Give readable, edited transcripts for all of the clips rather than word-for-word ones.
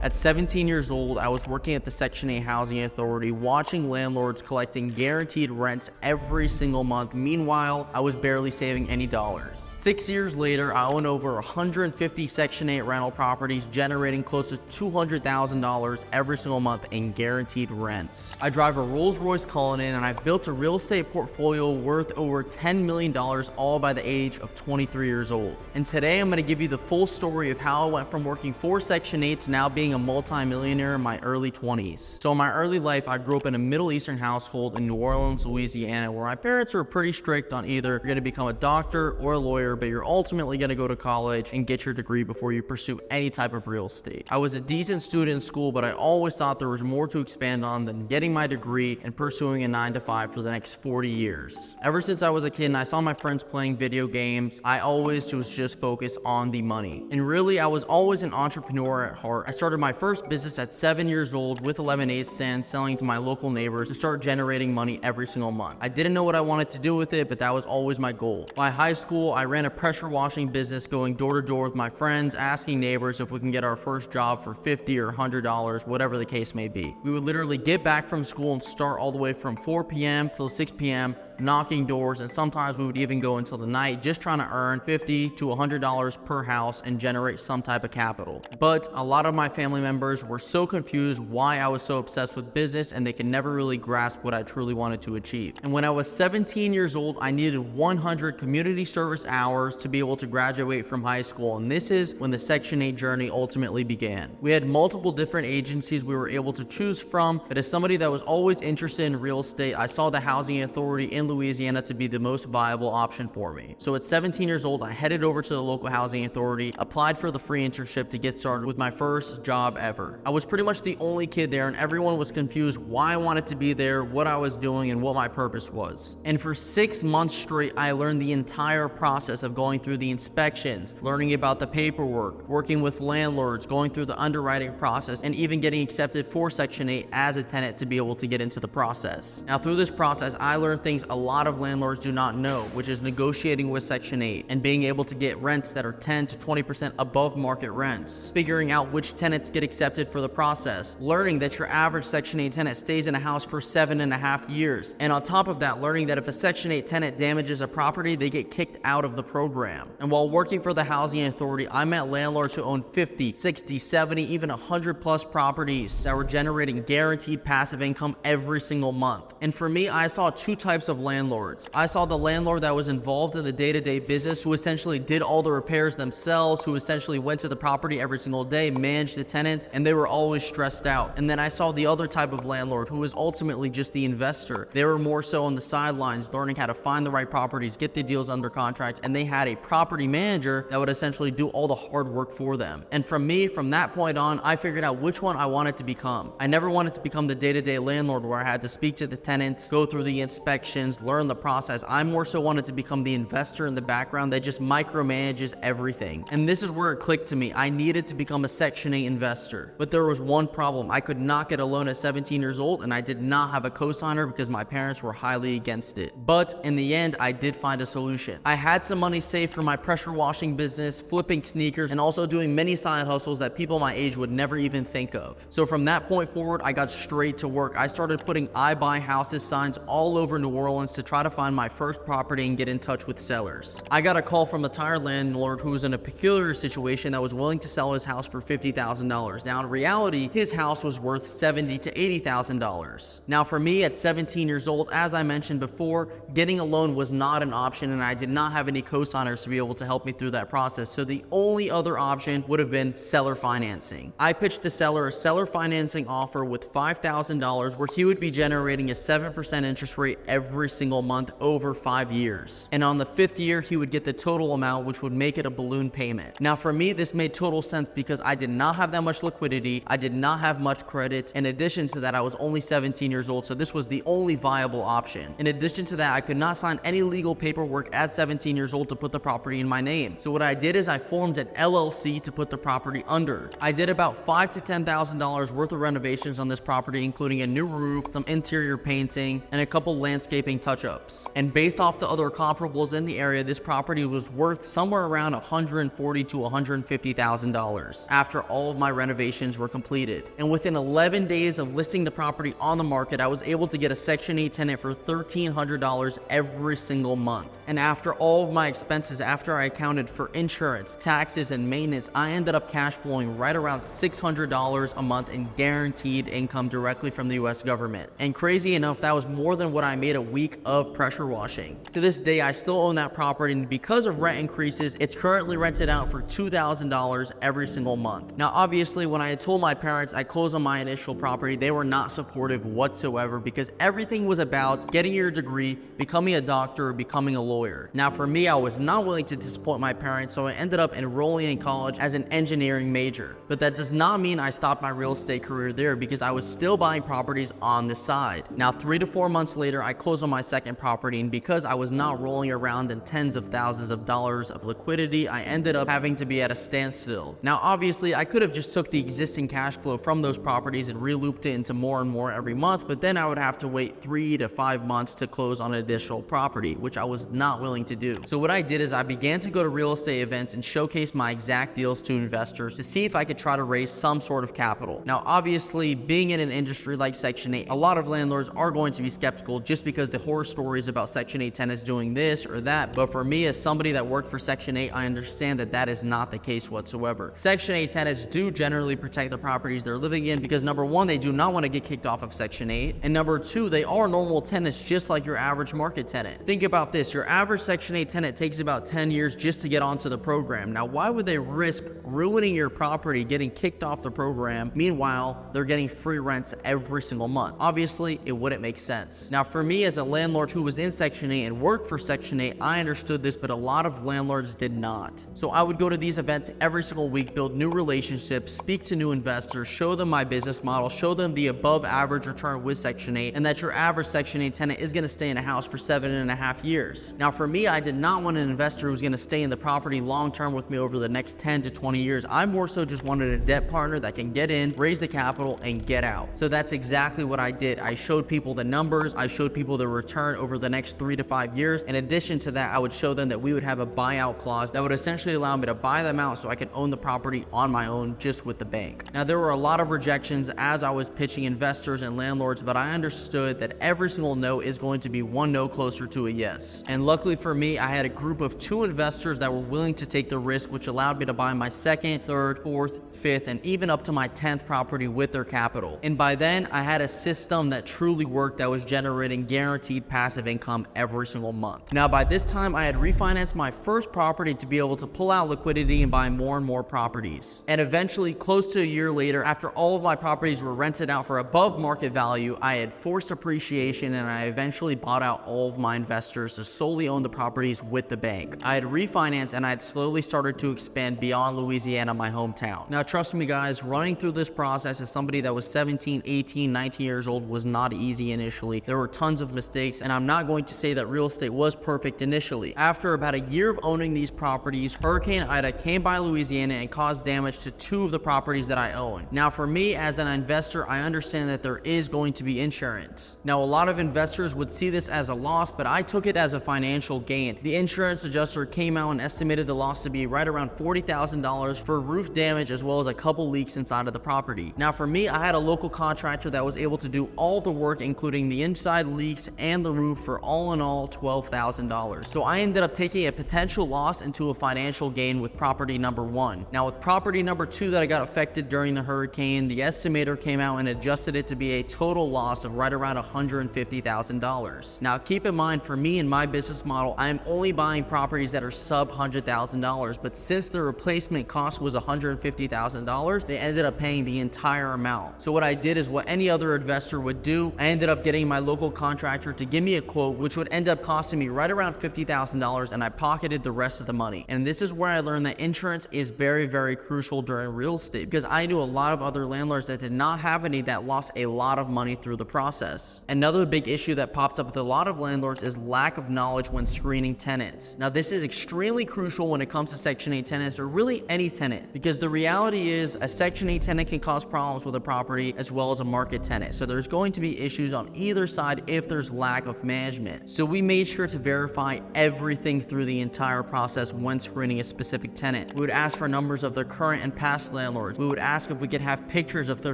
At 17 years old, I was working at the Section 8 Housing Authority, watching landlords collecting guaranteed rents every single month. Meanwhile, I was barely saving any dollars. 6 years later, I own over 150 Section 8 rental properties, generating close to $200,000 every single month in guaranteed rents. I drive a Rolls-Royce Cullinan, and I've built a real estate portfolio worth over $10 million, all by the age of 23 years old. And today, I'm going to give you the full story of how I went from working for Section 8 to now being a multi-millionaire in my early 20s. So in my early life, I grew up in a Middle Eastern household in New Orleans, Louisiana, where my parents were pretty strict on either you're going to become a doctor or a lawyer, but you're ultimately going to go to college and get your degree before you pursue any type of real estate. I was a decent student in school, but I always thought there was more to expand on than getting my degree and pursuing a 9-to-5 for the next 40 years. Ever since I was a kid and I saw my friends playing video games, I always was just focused on the money. And really, I was always an entrepreneur at heart. I started my first business at 7 years old with a lemonade stand, selling to my local neighbors to start generating money every single month. I didn't know what I wanted to do with it, but that was always my goal. By high school, I ran a pressure washing business, going door to door with my friends, asking neighbors if we can get our first job for $50 or $100, whatever the case may be. We would literally get back from school and start all the way from 4 p.m. till 6 p.m. knocking doors, and sometimes we would even go until the night just trying to earn $50 to $100 per house and generate some type of capital. But a lot of my family members were so confused why I was so obsessed with business, and they could never really grasp what I truly wanted to achieve. And when I was 17 years old, I needed 100 community service hours to be able to graduate from high school, and this is when the Section 8 journey ultimately began. We had multiple different agencies we were able to choose from, but as somebody that was always interested in real estate, I saw the Housing Authority in Louisiana to be the most viable option for me. So at 17 years old, I headed over to the local Housing Authority, applied for the free internship to get started with my first job ever. I was pretty much the only kid there, and everyone was confused why I wanted to be there, what I was doing, and what my purpose was. And for 6 months straight, I learned the entire process of going through the inspections, learning about the paperwork, working with landlords, going through the underwriting process, and even getting accepted for Section 8 as a tenant to be able to get into the process. Now, through this process, I learned things a lot of landlords do not know, which is negotiating with Section 8 and being able to get rents that are 10 to 20% above market rents, figuring out which tenants get accepted for the process, learning that your average Section 8 tenant stays in a house for 7.5 years, and on top of that, learning that if a Section 8 tenant damages a property, they get kicked out of the program. And while working for the Housing Authority, I met landlords who owned 50, 60, 70, even 100 plus properties that were generating guaranteed passive income every single month. And for me, I saw two types of landlords. I saw the landlord that was involved in the day-to-day business, who essentially did all the repairs themselves, who essentially went to the property every single day, managed the tenants, and they were always stressed out. And then I saw the other type of landlord, who was ultimately just the investor. They were more so on the sidelines, learning how to find the right properties, get the deals under contract, and they had a property manager that would essentially do all the hard work for them. And from that point on, I figured out which one I wanted to become. I never wanted to become the day-to-day landlord where I had to speak to the tenants, go through the inspections, learn the process. I more so wanted to become the investor in the background that just micromanages everything. And this is where it clicked to me. I needed to become a Section 8 investor. But there was one problem. I could not get a loan at 17 years old, and I did not have a cosigner because my parents were highly against it. But in the end, I did find a solution. I had some money saved for my pressure washing business, flipping sneakers, and also doing many side hustles that people my age would never even think of. So from that point forward, I got straight to work. I started putting I buy houses signs all over New Orleans to try to find my first property and get in touch with sellers. I got a call from a tired landlord who was in a peculiar situation that was willing to sell his house for $50,000. Now in reality, his house was worth $70,000 to $80,000. Now for me at 17 years old, as I mentioned before, getting a loan was not an option, and I did not have any co-signers to be able to help me through that process. So the only other option would have been seller financing. I pitched the seller a seller financing offer with $5,000 where he would be generating a 7% interest rate every single month over 5 years. And on the 5th year, he would get the total amount, which would make it a balloon payment. Now for me, this made total sense because I did not have that much liquidity. I did not have much credit. In addition to that, I was only 17 years old, so this was the only viable option. In addition to that, I could not sign any legal paperwork at 17 years old to put the property in my name. So what I did is I formed an LLC to put the property under. I did about $5,000 to $10,000 worth of renovations on this property, including a new roof, some interior painting, and a couple landscaping touch-ups. And based off the other comparables in the area, this property was worth somewhere around $140,000 to $150,000 after all of my renovations were completed. And within 11 days of listing the property on the market, I was able to get a Section 8 tenant for $1,300 every single month. And after all of my expenses, after I accounted for insurance, taxes, and maintenance, I ended up cash flowing right around $600 a month in guaranteed income directly from the US government. And crazy enough, that was more than what I made a week of pressure washing. To this day, I still own that property, and because of rent increases, it's currently rented out for $2,000 every single month. Now, obviously, when I had told my parents I closed on my initial property, they were not supportive whatsoever because everything was about getting your degree, becoming a doctor, or becoming a lawyer. Now, for me, I was not willing to disappoint my parents, so I ended up enrolling in college as an engineering major. But that does not mean I stopped my real estate career there because I was still buying properties on the side. Now, 3 to 4 months later, I closed on my second property, and because I was not rolling around in tens of thousands of dollars of liquidity, I ended up having to be at a standstill. Now, obviously, I could have just took the existing cash flow from those properties and re-looped it into more and more every month, but then I would have to wait 3 to 5 months to close on an additional property, which I was not willing to do. So what I did is I began to go to real estate events and showcase my exact deals to investors to see if I could try to raise some sort of capital. Now, obviously, being in an industry like Section 8, a lot of landlords are going to be skeptical just because the horror stories about Section 8 tenants doing this or that. But for me, as somebody that worked for Section 8, I understand that that is not the case whatsoever. Section 8 tenants do generally protect the properties they're living in because number one, they do not want to get kicked off of Section 8. And number two, they are normal tenants just like your average market tenant. Think about this. Your average Section 8 tenant takes about 10 years just to get onto the program. Now, why would they risk ruining your property, getting kicked off the program? Meanwhile, they're getting free rents every single month. Obviously, it wouldn't make sense. Now, for me as a landlord who was in Section 8 and worked for Section 8, I understood this, but a lot of landlords did not. So I would go to these events every single week, build new relationships, speak to new investors, show them my business model, show them the above average return with Section 8, and that your average Section 8 tenant is going to stay in a house for 7.5 years. Now, for me, I did not want an investor who's going to stay in the property long term with me over the next 10 to 20 years. I more so just wanted a debt partner that can get in, raise the capital, and get out. So that's exactly what I did. I showed people the numbers, I showed people the return over the next 3 to 5 years. In addition to that, I would show them that we would have a buyout clause that would essentially allow me to buy them out so I could own the property on my own just with the bank. Now, there were a lot of rejections as I was pitching investors and landlords, but I understood that every single no is going to be one no closer to a yes. And luckily for me, I had a group of 2 investors that were willing to take the risk, which allowed me to buy my second, third, fourth, fifth, and even up to my 10th property with their capital. And by then, I had a system that truly worked that was generating guaranteed passive income every single month. Now, by this time, I had refinanced my first property to be able to pull out liquidity and buy more and more properties. And eventually, close to a year later, after all of my properties were rented out for above market value, I had forced appreciation and I eventually bought out all of my investors to solely own the properties with the bank. I had refinanced and I had slowly started to expand beyond Louisiana, my hometown. Now, trust me guys, running through this process as somebody that was 17, 18, 19 years old was not easy initially. There were tons of mistakes, and I'm not going to say that real estate was perfect initially. After about a year of owning these properties, Hurricane Ida came by Louisiana and caused damage to 2 of the properties that I own. Now, for me as an investor, I understand that there is going to be insurance. Now, a lot of investors would see this as a loss, but I took it as a financial gain. The insurance adjuster came out and estimated the loss to be right around $40,000 for roof damage as well as a couple leaks inside of the property. Now, for me, I had a local contractor that was able to do all the work, including the inside leaks and the roof, for all in all $12,000. So I ended up taking a potential loss into a financial gain with property number 1. Now, with property number 2 that I got affected during the hurricane, the estimator came out and adjusted it to be a total loss of right around $150,000. Now, keep in mind, for me and my business model, I am only buying properties that are sub $100,000, but since the replacement cost was $150,000, they ended up paying the entire amount. So what I did is what any other investor would do. I ended up getting my local contractor to give me a quote, which would end up costing me right around $50,000, and I pocketed the rest of the money. And this is where I learned that insurance is very, very crucial during real estate, because I knew a lot of other landlords that did not have any that lost a lot of money through the process. Another big issue that pops up with a lot of landlords is lack of knowledge when screening tenants. Now, this is extremely crucial when it comes to Section 8 tenants, or really any tenant, because the reality is a Section 8 tenant can cause problems with a property as well as a market tenant. So there's going to be issues on either side if there's lack lack of management. So we made sure to verify everything through the entire process when screening a specific tenant. We would ask for numbers of their current and past landlords. We would ask if we could have pictures of their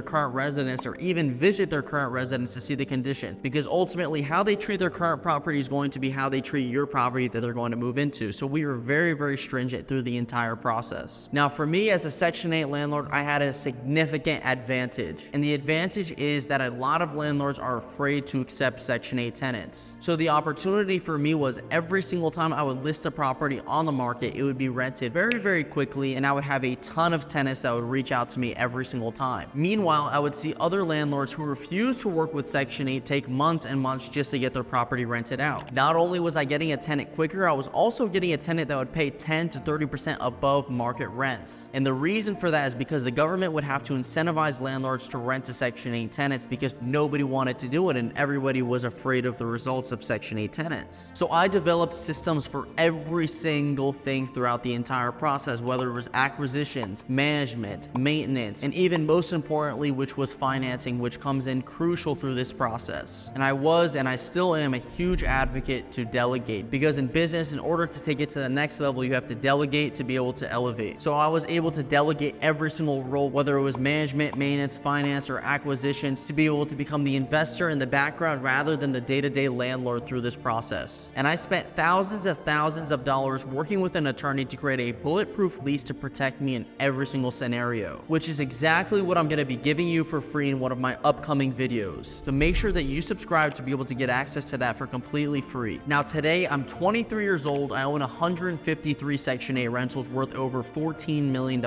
current residence or even visit their current residence to see the condition, because ultimately how they treat their current property is going to be how they treat your property that they're going to move into. So we were very, very stringent through the entire process. Now for me as a Section 8 landlord, I had a significant advantage, and the advantage is that a lot of landlords are afraid to accept Section 8 tenants. So the opportunity for me was every single time I would list a property on the market, it would be rented very, very quickly, and I would have a ton of tenants that would reach out to me every single time. Meanwhile, I would see other landlords who refuse to work with Section 8 take months and months just to get their property rented out. Not only was I getting a tenant quicker, I was also getting a tenant that would pay 10 to 30% above market rents. And the reason for that is because the government would have to incentivize landlords to rent to Section 8 tenants because nobody wanted to do it and everybody was afraid of the results of Section 8 tenants. So I developed systems for every single thing throughout the entire process, whether it was acquisitions, management, maintenance, and even most importantly, which was financing, which comes in crucial through this process. And I was, and I still am, a huge advocate to delegate, because in business, in order to take it to the next level, you have to delegate to be able to elevate. So I was able to delegate every single role, whether it was management, maintenance, finance, or acquisitions, to be able to become the investor in the background rather than the day-to-day landlord through this process. And I spent thousands of dollars working with an attorney to create a bulletproof lease to protect me in every single scenario, which is exactly what I'm going to be giving you for free in one of my upcoming videos. So make sure that you subscribe to be able to get access to that for completely free. Now today, I'm 23 years old. I own 153 Section 8 rentals worth over $14 million.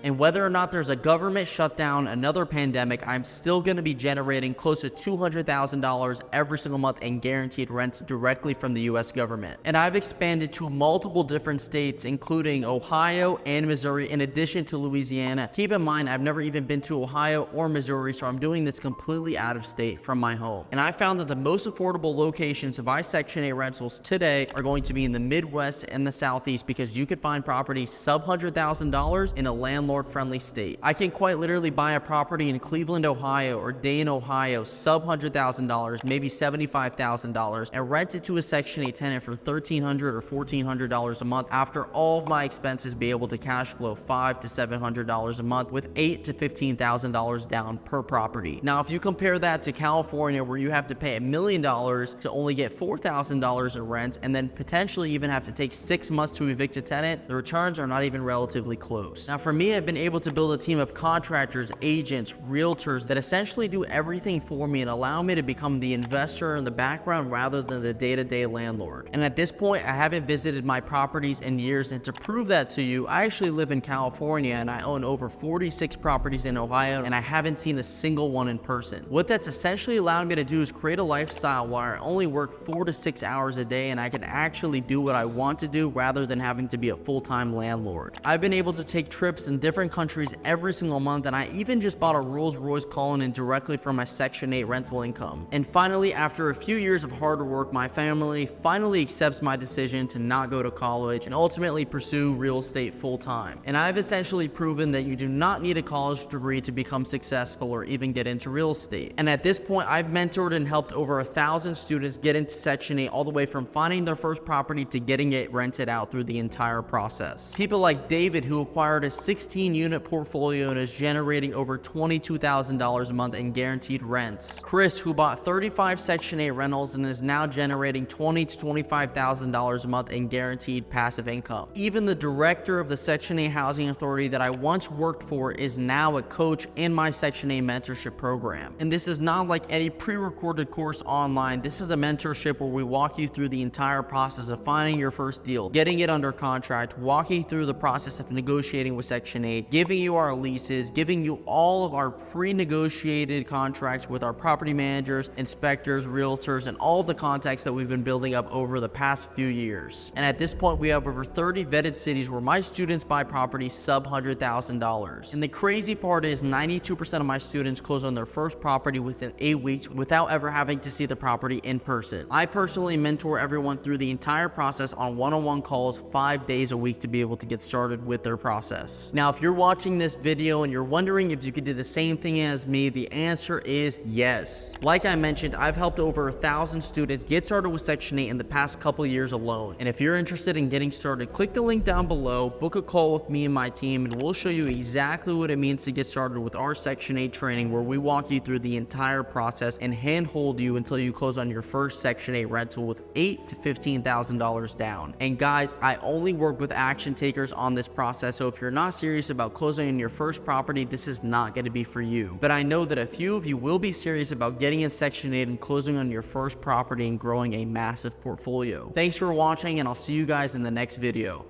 And whether or not there's a government shutdown, another pandemic, I'm still going to be generating close to $200,000 every single month in guaranteed rents directly from the US government. And I've expanded to multiple different states, including Ohio and Missouri, in addition to Louisiana. Keep in mind, I've never even been to Ohio or Missouri, so I'm doing this completely out of state from my home. And I found that the most affordable locations to buy Section 8 rentals today are going to be in the Midwest and the Southeast, because you could find properties sub $100,000 in a landlord-friendly state. I can quite literally buy a property in Cleveland, Ohio, or Dayton, Ohio, sub $100,000, maybe $75,000, and rent it to a Section 8 tenant for $1,300 or $1,400 a month. After all of my expenses, be able to cash flow $500 to $700 a month with $8,000 to $15,000 down per property. Now, if you compare that to California, where you have to pay $1 million to only get $4,000 in rent, and then potentially even have to take 6 months to evict a tenant, the returns are not even relatively close. Now, for me, I've been able to build a team of contractors, agents, realtors that essentially do everything for me and allow me to become the investor in the background rather than the day-to-day landlord. And at this point, I haven't visited my properties in years, and to prove that to you, I actually live in California and I own over 46 properties in Ohio, and I haven't seen a single one in person. What that's essentially allowed me to do is create a lifestyle where I only work 4 to 6 hours a day and I can actually do what I want to do rather than having to be a full-time landlord. I've been able to take trips in different countries every single month, and I even just bought a Rolls-Royce Cullinan directly from my Section 8 rental income. And finally, after a few years of hard work, my family finally accepts my decision to not go to college and ultimately pursue real estate full-time. And I've essentially proven that you do not need a college degree to become successful or even get into real estate. And at this point, I've mentored and helped over 1,000 students get into Section 8, all the way from finding their first property to getting it rented out through the entire process. People like David, who acquired a 16-unit portfolio and is generating over $22,000 a month in guaranteed rents. Chris, who bought 35 Section 8 rentals and is now generating $20,000 to $25,000 a month in guaranteed passive income. Even the director of the Section 8 Housing Authority that I once worked for is now a coach in my Section 8 mentorship program. And this is not like any pre-recorded course online. This is a mentorship where we walk you through the entire process of finding your first deal, getting it under contract, walking through the process of negotiating with Section 8, giving you our leases, giving you all of our pre-negotiated contracts with our property managers, inspectors, realtors, and all of the contacts that we've been building up over the past few years. And at this point, we have over 30 vetted cities where my students buy properties sub $100,000. And the crazy part is 92% of my students close on their first property within 8 weeks without ever having to see the property in person. I personally mentor everyone through the entire process on one-on-one calls 5 days a week to be able to get started with their process. Now, if you're watching this video and you're wondering if you could do the same thing as me, the answer is yes. Like I mentioned, I've helped over over 1,000 students get started with Section 8 in the past couple years alone. And if you're interested in getting started, click the link down below, book a call with me and my team, and we'll show you exactly what it means to get started with our Section 8 training, where we walk you through the entire process and handhold you until you close on your first Section 8 rental with $8,000 to $15,000 down. And guys, I only work with action takers on this process, so if you're not serious about closing on your first property, this is not going to be for you. But I know that a few of you will be serious about getting in Section 8 and closing on your first property and growing a massive portfolio. Thanks for watching, and I'll see you guys in the next video.